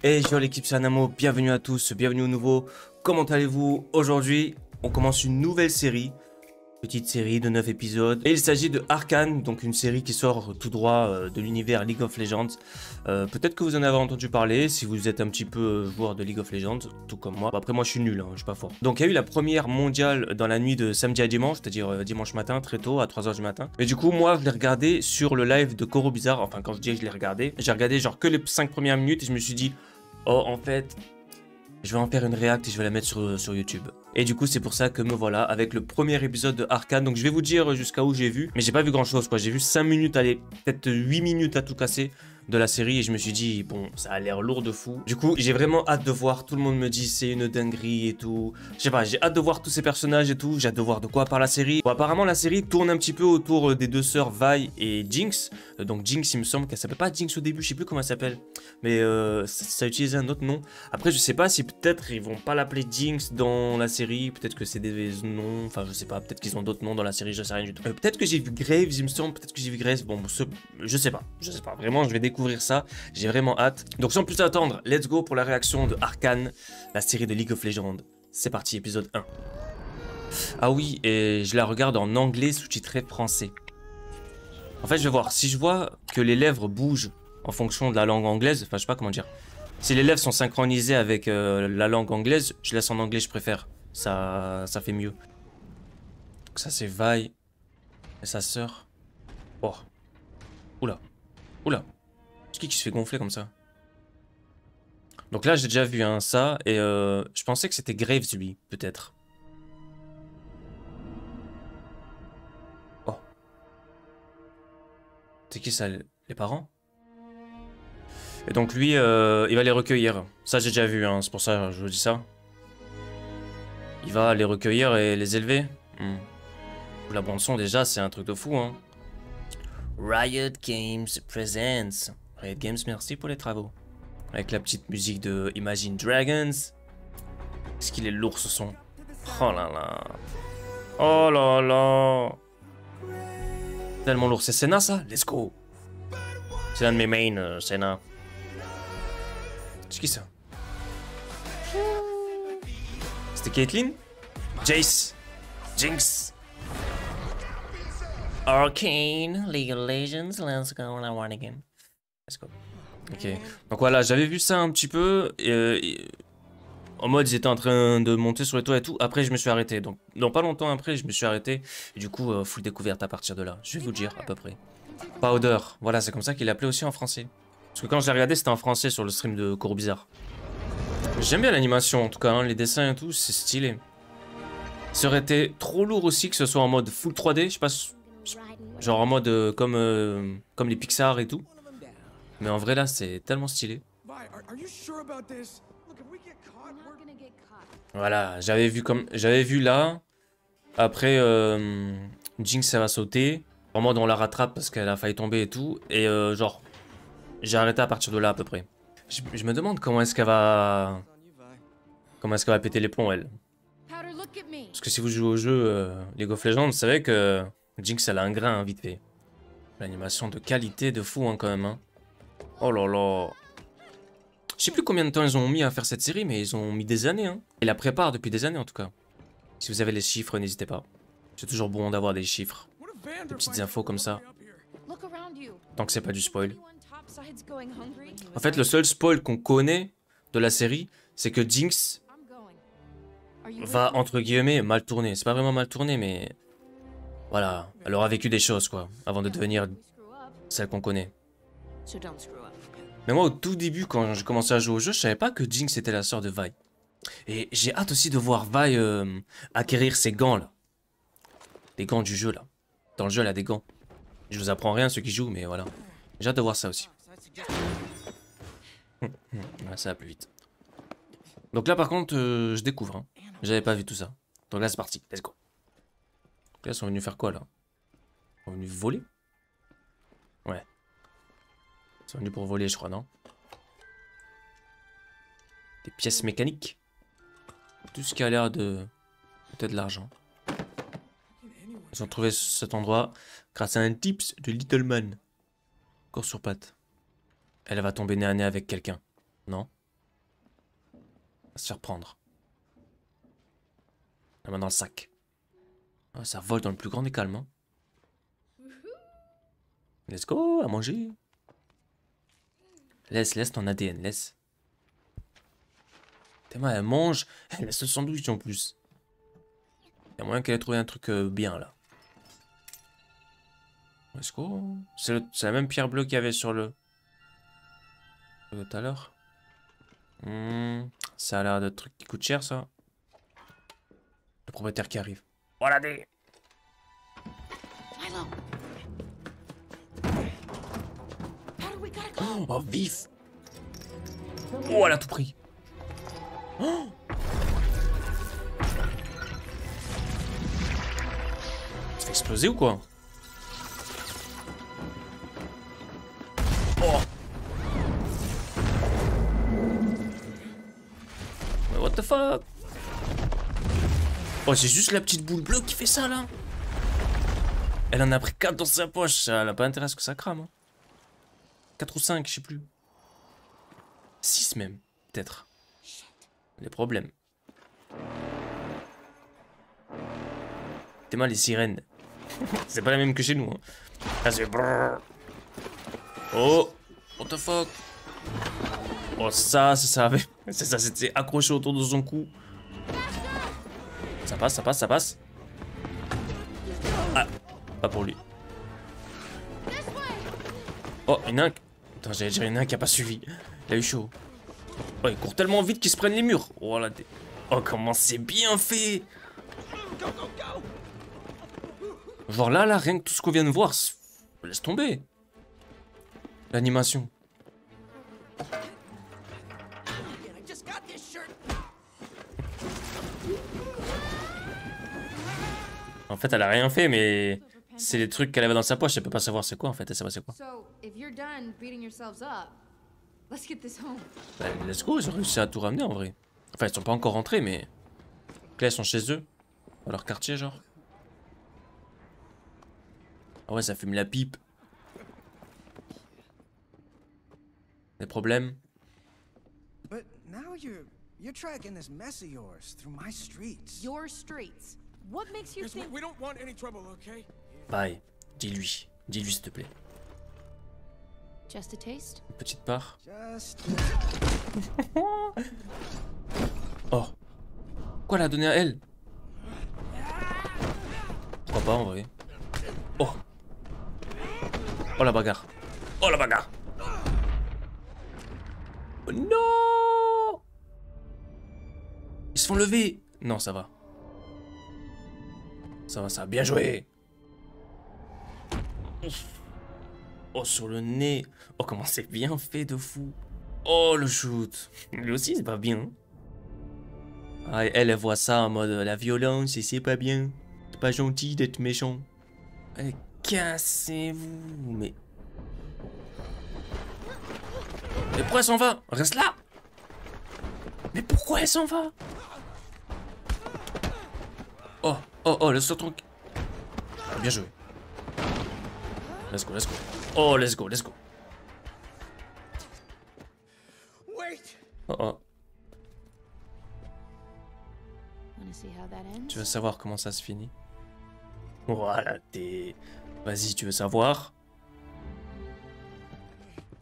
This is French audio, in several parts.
Hey, yo l'équipe, c'est Anamo, bienvenue à tous, bienvenue au nouveau. Comment allez-vous? Aujourd'hui, on commence une nouvelle série. Petite série de 9 épisodes. Et il s'agit de Arcane, donc une série qui sort tout droit de l'univers League of Legends. Peut-être que vous en avez entendu parler si vous êtes un petit peu joueur de League of Legends, tout comme moi. Bon, après moi je suis nul, hein, je suis pas fort. Donc il y a eu la première mondiale dans la nuit de samedi à dimanche, c'est-à-dire dimanche matin, très tôt, à 3h du matin. Et du coup moi je l'ai regardé sur le live de Koro Bizarre. Enfin quand je dis je l'ai regardé, j'ai regardé genre que les 5 premières minutes et je me suis dit, oh en fait... je vais en faire une react et je vais la mettre sur YouTube. Et du coup, c'est pour ça que me voilà avec le premier épisode de Arcane. Donc, je vais vous dire jusqu'à où j'ai vu. Mais j'ai pas vu grand chose, quoi. J'ai vu 5 minutes, allez, peut-être 8 minutes à tout casser de la série. Et je me suis dit, bon, ça a l'air lourd de fou. Du coup, j'ai vraiment hâte de voir. Tout le monde me dit, c'est une dinguerie et tout. Je sais pas, j'ai hâte de voir tous ces personnages et tout. J'ai hâte de voir de quoi parle la série. Bon, apparemment, la série tourne un petit peu autour des deux sœurs Vi et Jinx. Donc, Jinx, il me semble qu'elle s'appelle pas Jinx au début. Je sais plus comment elle s'appelle. Mais ça utilisait un autre nom. Après, je sais pas si peut-être ils vont pas l'appeler Jinx dans la série. Peut-être que c'est des noms. Enfin, je sais pas. Peut-être qu'ils ont d'autres noms dans la série. Je sais rien du tout. Peut-être que j'ai vu Graves, il me semble. Peut-être que j'ai vu Graves. Bon, je sais pas. Je sais pas. Vraiment, je vais découvrir ça. J'ai vraiment hâte. Donc, sans plus attendre, let's go pour la réaction de Arcane, la série de League of Legends. C'est parti, épisode 1. Ah oui, et je la regarde en anglais sous-titré français. En fait, je vais voir. Si je vois que les lèvres bougent en fonction de la langue anglaise, enfin, je sais pas comment dire. Si les lèvres sont synchronisées avec la langue anglaise, je laisse en anglais, je préfère. Ça fait mieux. Donc ça, c'est Vi et sa sœur. Oh. Oula. Oula. C'est qui se fait gonfler comme ça? Donc là, j'ai déjà vu hein, ça, et je pensais que c'était Graves, lui, peut-être. Oh. C'est qui ça, les parents? Et donc lui, il va les recueillir. Ça, j'ai déjà vu, hein, c'est pour ça que je vous dis ça. Il va les recueillir et les élever. La bande son, déjà, c'est un truc de fou, hein. Riot Games Presents. Riot Games, merci pour les travaux. Avec la petite musique de Imagine Dragons. Est-ce qu'il est lourd ce son? Oh là là. Oh là là. Tellement lourd. C'est Senna ça? Let's go. C'est l'un de mes mains, Senna. C'est qui ça? C'était Caitlyn? Jace. Jinx. Arcane, League of Legends, let's go on one again. Let's go. Ok. Donc voilà, j'avais vu ça un petit peu. En mode, ils étaient en train de monter sur les toits et tout. Après, je me suis arrêté. Donc, dans pas longtemps après, je me suis arrêté. Et du coup, full découverte à partir de là. Je vais vous dire à peu près. Powder. Voilà, c'est comme ça qu'il l'appelait aussi en français. Parce que quand je l'ai regardé, c'était en français sur le stream de Koro Bizarre. J'aime bien l'animation en tout cas, hein, les dessins et tout, c'est stylé. Ça aurait été trop lourd aussi que ce soit en mode full 3D, je sais pas, genre en mode comme les Pixar et tout. Mais en vrai là, c'est tellement stylé. Voilà, j'avais vu là. Après, Jinx ça va sauter. En mode on la rattrape parce qu'elle a failli tomber et tout. Et genre, j'ai arrêté à partir de là à peu près. Je me demande comment est-ce qu'elle va... Comment est-ce qu'elle va péter les plombs, elle. Parce que si vous jouez au jeu League of Legends, vous savez que Jinx, elle a un grain, hein, vite fait. L'animation de qualité de fou, hein, quand même. Hein. Oh là là. Je sais plus combien de temps ils ont mis à faire cette série, mais ils ont mis des années. Hein. Ils la préparent depuis des années, en tout cas. Si vous avez les chiffres, n'hésitez pas. C'est toujours bon d'avoir des chiffres. Des petites infos comme ça. Tant que c'est pas du spoil. En fait, le seul spoil qu'on connaît de la série, c'est que Jinx va, entre guillemets, mal tourner. C'est pas vraiment mal tourné, mais... Voilà, elle aura vécu des choses, quoi, avant de devenir celle qu'on connaît. Mais moi, au tout début, quand j'ai commencé à jouer au jeu, je savais pas que Jinx était la sœur de Vi. Et j'ai hâte aussi de voir Vi acquérir ses gants, là. Les gants du jeu, là. Dans le jeu, elle a des gants. Je vous apprends rien, ceux qui jouent, mais voilà. J'ai hâte de voir ça aussi. Ça va plus vite. Donc là, par contre, je découvre. Hein. J'avais pas vu tout ça. Donc là, c'est parti. Let's go. Donc là, ils sont venus faire quoi, là? Ils sont venus voler? Ouais. Ils sont venus pour voler, je crois, non? Des pièces mécaniques. Tout ce qui a l'air de... peut-être de l'argent. Ils ont trouvé cet endroit grâce à un tips de Littleman. Encore sur patte. Elle va tomber nez à nez avec quelqu'un. Non? va se faire prendre. La main dans le sac. Oh, ça vole dans le plus grand des calmes. Hein. Let's go, à manger. Laisse ton ADN, laisse. Tellement elle mange, elle laisse le sandwich en plus. Il y a moyen qu'elle ait trouvé un truc bien là. Let's go. C'est la même pierre bleue qu'il y avait sur le... tout à l'heure. Ça a l'air de truc qui coûte cher ça. Le propriétaire qui arrive. Voilà des... Oh, vif. Oh, elle a tout pris. Oh. Ça fait exploser ou quoi? Oh. Mais what the fuck? Oh, c'est juste la petite boule bleue qui fait ça là. Elle en a pris 4 dans sa poche. Elle a pas intérêt à ce que ça crame. Hein. 4 ou 5, je sais plus. 6 même, peut-être. Les problèmes. T'es mal les sirènes. C'est pas la même que chez nous. Hein. Là, c'est... Oh, what the fuck. Oh, ça, c'est ça. C'est ça, c'était accroché autour de son cou. Ça passe, ça passe, ça passe. Ah, pas pour lui. Oh, une nain. Attends, j'allais dire une nain qui a pas suivi. Il a eu chaud. Oh, il court tellement vite qu'il se prennent les murs. Oh là, oh, comment c'est bien fait. Genre là, rien que tout ce qu'on vient de voir, laisse tomber. L'animation. En fait, elle a rien fait, mais c'est les trucs qu'elle avait dans sa poche. Elle peut pas savoir c'est quoi en fait. Elle sait pas c'est quoi. Bah, let's go, ils ont réussi à tout ramener en vrai. Enfin, ils sont pas encore rentrés, mais. Là, ils sont chez eux. Dans leur quartier, genre. Ah ouais, ça fume la pipe. Des problèmes. But now you're tracking this mess of yours through my streets. Your streets. What makes you think we don't want any trouble, okay? Bye. Dis-lui. Dis-lui, s'il te plaît. just a taste? Une petite part. Just... Oh. Quoi, elle a donné à elle? Pourquoi pas, en vrai? Oh. Oh, la bagarre. Oh, la bagarre. Oh, non. Ils se font lever. Non, ça va. Ça va, bien joué. Oh, sur le nez. Oh, comment c'est bien fait de fou. Oh, le shoot. Lui aussi, c'est pas bien. Ah, elle voit ça en mode la violence et c'est pas bien. C'est pas gentil d'être méchant. Eh, cassez-vous. Mais pourquoi elle s'en va? Reste là. Mais pourquoi elle s'en va? Oh, laisse-toi tranquille. Ah, bien joué. Let's go. Oh, let's go. Oh. Tu veux savoir comment ça se finit? Voilà, t'es... Vas-y, tu veux savoir?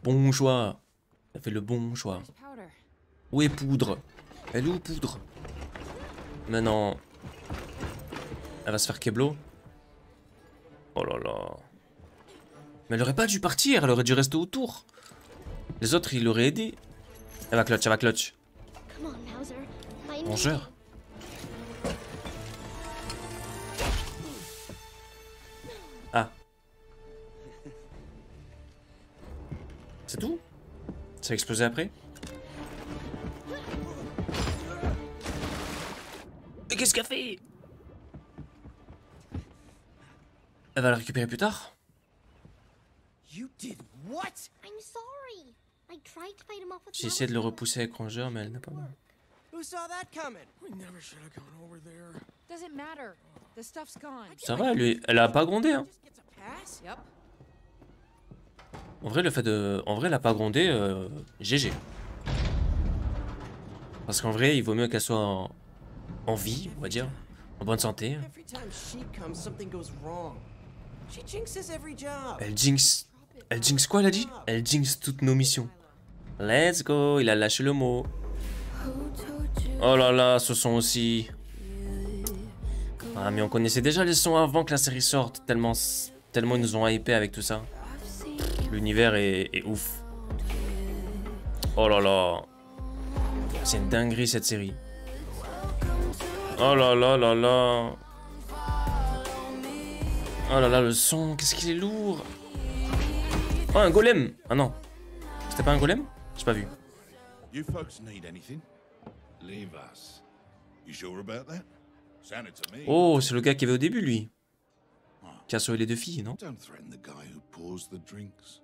Bon choix. T'as fait le bon choix. Où est Poudre? Elle est où, Poudre? Maintenant... Elle va se faire keblo. Oh là là. Mais elle aurait pas dû partir, elle aurait dû rester autour. Les autres, ils l'auraient aidé. Elle va clutch. Vengeur. Ah. C'est tout? Ça a explosé après? Mais qu'est-ce qu'elle fait? Elle va le récupérer plus tard? J'ai essayé de le repousser avec Rangeur, mais elle n'a pas mal. Ça va, elle a pas grondé, hein. En vrai, elle a pas grondé, GG. Parce qu'en vrai, il vaut mieux qu'elle soit en vie, on va dire. En bonne santé. Every time she comes, something goes wrong. She jinxes every job. Elle jinx... Elle jinx quoi, elle a dit? Elle jinx toutes nos missions. Let's go, il a lâché le mot. Oh là là, ce son aussi. Ah, mais on connaissait déjà les sons avant que la série sorte. Tellement ils nous ont hypé avec tout ça. L'univers est ouf. Oh là là. C'est une dinguerie cette série. Oh là là là là. Oh là là, le son, qu'est-ce qu'il est lourd. Oh, un golem. Ah non. C'était pas un golem? J'ai pas vu. You folks need anything? Leave us. You sure about that? Sounded to me. Oh, c'est le gars qui avait au début, lui. Qui a sauvé les deux filles, non? Don't threaten the guy who pours the drinks.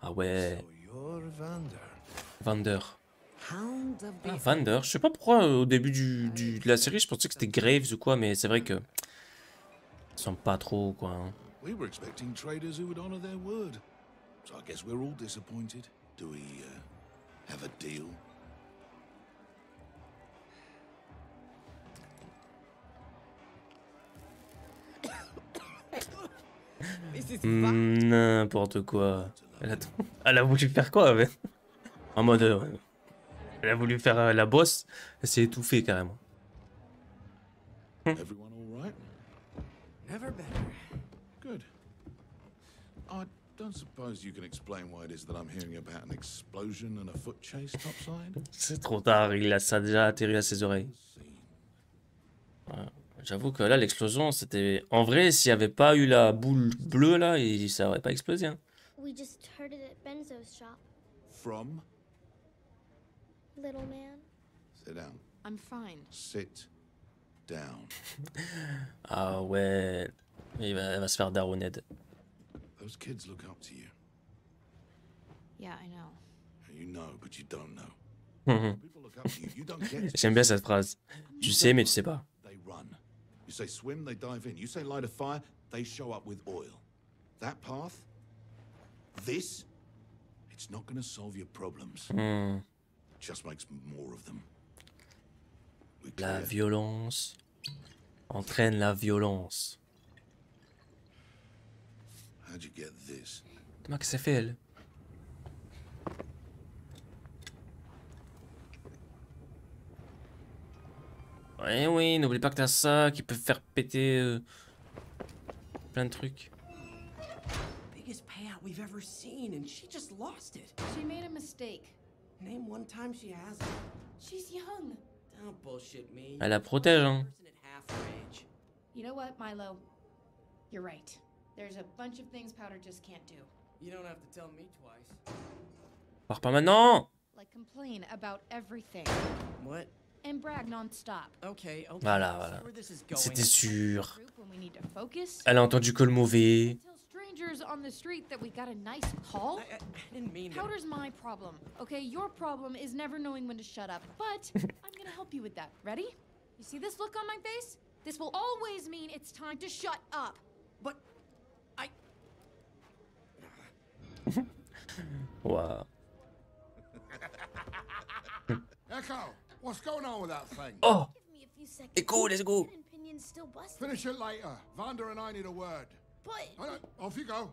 Ah ouais. So you're Vander. Vander. Hound of Ah, the... Vander. Je sais pas pourquoi au début de la série, je pensais que c'était Graves ou quoi, mais c'est vrai que... Ils sont pas trop, quoi. Hein. We were expecting traders who would honor their word. So I guess we're all disappointed. Do we have a deal? N'importe quoi. Elle a voulu faire quoi, ouais. En mode... elle a voulu faire la bosse. Elle s'est étouffée, carrément. Everyone all right? Never better. Good. I don't suppose you can explain why it is that I'm hearing about an explosion and a foot chase topside? C'est trop tard, ça a déjà atterri à ses oreilles. Ouais. J'avoue que là, l'explosion, c'était... En vrai, s'il n'y avait pas eu la boule bleue, là, ça aurait pas explosé. Hein. We just heard it at Benzo's shop. From? Little man. Sit down. I'm fine. Sit down. Ah ouais... Elle va se faire daroned. Those kids look up to you. Yeah, I know. You know, but you don't know. People look up to you. You don't get it. J'aime bien cette phrase. Tu sais, mais tu sais pas. They run. You say swim, they dive in. You say light a fire, they show up with oil. That path, this, it's not going to solve your problems. It just makes more of them. We La clear? violence entraîne la violence. How'd you get this? Comment que ça fait, elle? Ouais, oui, n'oublie pas que t'as ça qui peut faire péter plein de trucs. Biggest payout we've ever seen, and she just lost it. She made a mistake. Name one time she hasn't. She's young. Don't bullshit me. Elle la protège, hein. Person at half her age. You know what, Milo? You're right. There's a bunch of things Powder just can't do. You don't have to tell me twice. Pars pas maintenant! Like complain about everything. What? And brag non-stop. Okay, okay. Voilà, I see voilà. where this is going. C'était sûr. Group when we need to focus. Elle a entendu que le mauvais. Tell strangers on the street that we got a nice call. I didn't mean to. Powder's my problem, okay? Your problem is never knowing when to shut up. But I'm gonna help you with that. Ready? You see this look on my face? This will always mean it's time to shut up. But I. Wow. Echo, what's going on with that thing? Oh! Give me a few seconds. Echo, let's go. Hidden Pinion's still busted. Finish it later. Vander and I need a word. But No, no, off you go.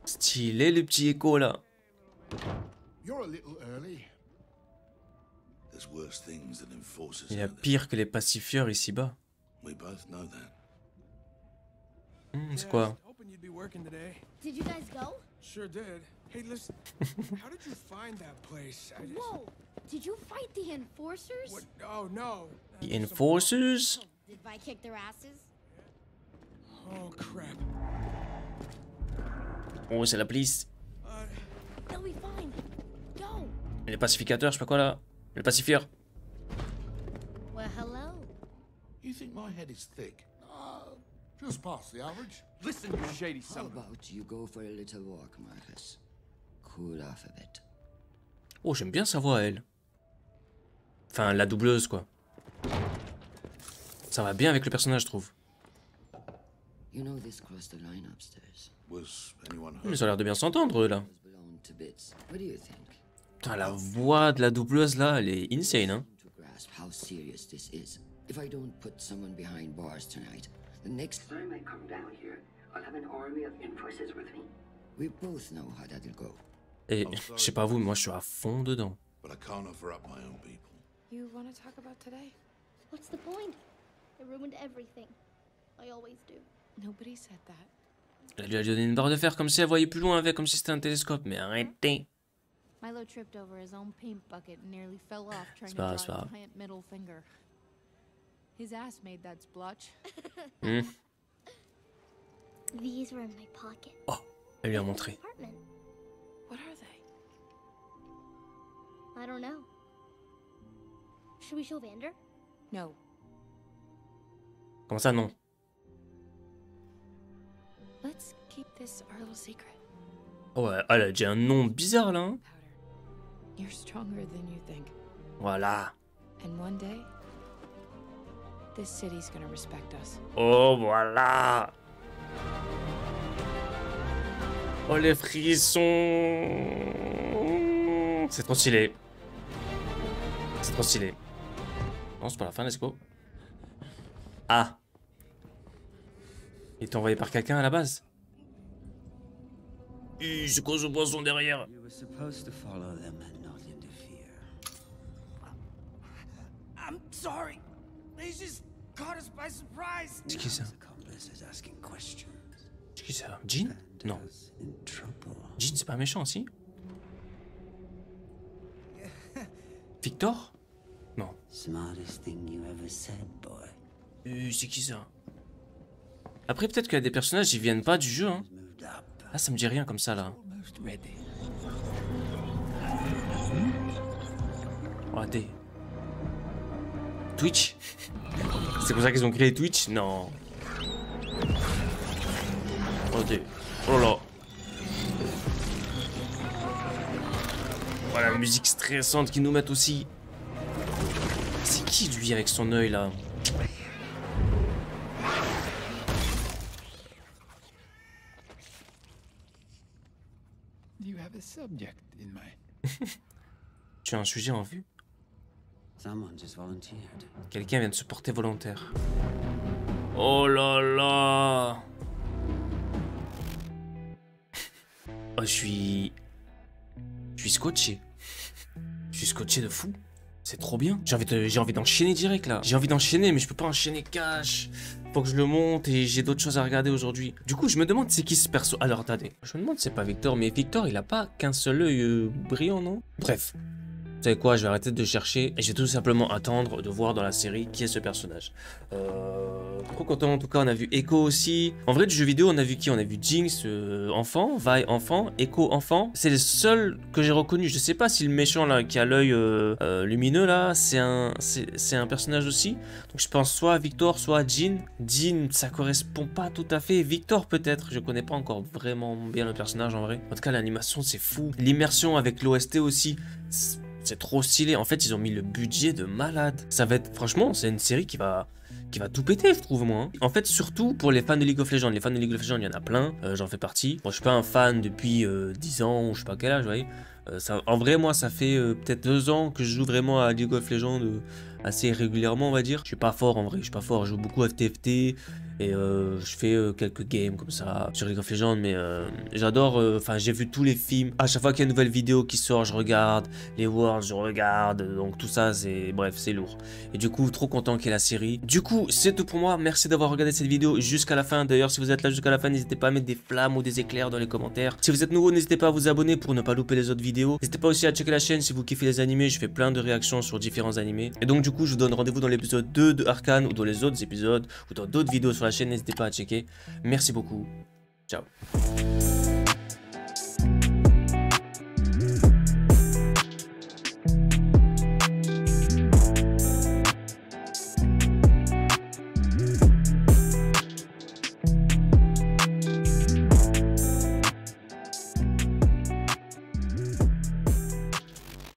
Stylé le petit écho là. You're a little early. There's worse things than enforcers. Il y a out there. pire que les pacifieurs ici-bas. We both know that. C'est quoi? Hoping you'd be working today. did you guys go? Sure did. Hey, listen. How did you find that place? I just... Whoa! Did you fight the enforcers? What? Oh no. The enforcers? Did Vi kick their asses? Oh crap. Oh, c'est la police. They'll be fine. Go. Les pacificateurs, je sais pas quoi là. Les pacifieurs. Well, hello. You think my head is thick? Just past the average. Listen, you shady How son of a... about you go for a little walk, Marcus? Cool off a bit. Oh, j'aime bien sa voix, elle. Enfin, la doubleuse, quoi. Ça va bien avec le personnage, je trouve. You know this crossed the line upstairs. Was anyone Mais hurt? ils ont l'air de bien s'entendre, eux, là. It was blown to bits. What do you think? Putain, la voix de la doubleuse, là, elle est insane, hein. To grasp how serious this is. If I don't put someone behind bars tonight, the next time I come down here, I'll have an army of enforcers with me. We both know how that'll go. Et je sais pas vous, mais moi, je suis à fond dedans. But I can't offer up my own people. You want to talk about today? What's the point? They ruined everything. I always do. Nobody said that. Elle lui a donné une barre de fer comme si elle voyait plus loin avec, comme si c'était un télescope. Mais arrêtez. Milo tripped over his own paint bucket and nearly fell off trying to pas grave, draw c'est pas a grave. giant middle finger. His ass made that splotch. These were in my pocket. Oh, elle lui a montré. Apartment. What are they? I don't know. Should we show Vander? No. Comment ça, non? Let's keep this our little secret. Oh, ouais, elle a déjà un nom bizarre, là. Hein. Powder. You're stronger than you think. Voilà. And one day, this city's gonna respect us. Oh, voilà. Oh, les frissons. C'est trop stylé. C'est trop stylé. Non, c'est pas la fin, let's go. Ah. Il est envoyé par quelqu'un à la base. C'est quoi ce poisson derrière? You were supposed to follow them and not interfere. I'm sorry. They just caught us by surprise. C'est qui ça? His accomplice is asking questions. C'est qui ça? Jean? Non. Vander's in trouble. Jean, c'est pas méchant, si? Victor? Non. Smartest thing you ever said, boy. C'est qui ça? Après, peut-être qu'il y a des personnages qui viennent pas du jeu, hein. Moved up. Ah, ça me dit rien comme ça, là. Almost ready. Regardez. Twitch? C'est pour ça qu'ils ont créé Twitch? Non. Regardez. Oh là là. Oh, la musique stressante qu'ils nous mettent aussi. C'est qui, lui, avec son œil, là? You have a subject in mind. Tu as un sujet en vue? Someone just volunteered. Quelqu'un vient de se porter volontaire. Oh là là. Oh, je suis scotché. Je suis scotché de fou. C'est trop bien. J'ai envie d'enchaîner direct là. J'ai envie d'enchaîner, mais je peux pas enchaîner cash. Faut que je le monte et j'ai d'autres choses à regarder aujourd'hui. Du coup, je me demande c'est qui ce perso. Alors attendez. Je me demande c'est pas Victor, mais Victor il a pas qu'un seul œil brillant, non? Bref. Vous savez quoi, je vais arrêter de chercher et je vais tout simplement attendre de voir dans la série qui est ce personnage. Trop content, en tout cas on a vu Echo aussi. En vrai du jeu vidéo on a vu qui? On a vu Jinx enfant, Vi enfant, Echo enfant. C'est les seuls que j'ai reconnus. Je sais pas si le méchant là qui a l'œil lumineux là c'est un personnage aussi. Donc je pense soit à Victor, soit à Jean. Jean ça correspond pas tout à fait. Victor peut-être, je connais pas encore vraiment bien le personnage en vrai. En tout cas l'animation c'est fou. L'immersion avec l'OST aussi. C'est trop stylé. En fait, ils ont mis le budget de malade. Ça va être, franchement, c'est une série qui va tout péter, je trouve, moi. En fait, surtout pour les fans de League of Legends. Les fans de League of Legends, il y en a plein. J'en fais partie. Bon, je suis pas un fan depuis 10 ans ou je sais pas quel âge, vous voyez. En vrai, moi, ça fait peut-être 2 ans que je joue vraiment à League of Legends assez régulièrement, on va dire. Je suis pas fort, en vrai. Je suis pas fort. Je joue beaucoup à TFT. Et je fais quelques games comme ça sur League of Legends, mais j'adore, enfin j'ai vu tous les films, à chaque fois qu'il y a une nouvelle vidéo qui sort je regarde, les Worlds je regarde, donc tout ça c'est, bref c'est lourd. Et du coup trop content qu'il y ait la série. Du coup c'est tout pour moi, merci d'avoir regardé cette vidéo jusqu'à la fin. D'ailleurs si vous êtes là jusqu'à la fin n'hésitez pas à mettre des flammes ou des éclairs dans les commentaires. Si vous êtes nouveau n'hésitez pas à vous abonner pour ne pas louper les autres vidéos. N'hésitez pas aussi à checker la chaîne si vous kiffez les animés, je fais plein de réactions sur différents animés. Et donc du coup je vous donne rendez-vous dans l'épisode 2 de Arcane ou dans les autres épisodes ou dans d'autres vidéos sur la chaîne, n'hésitez pas à checker. Merci beaucoup. Ciao.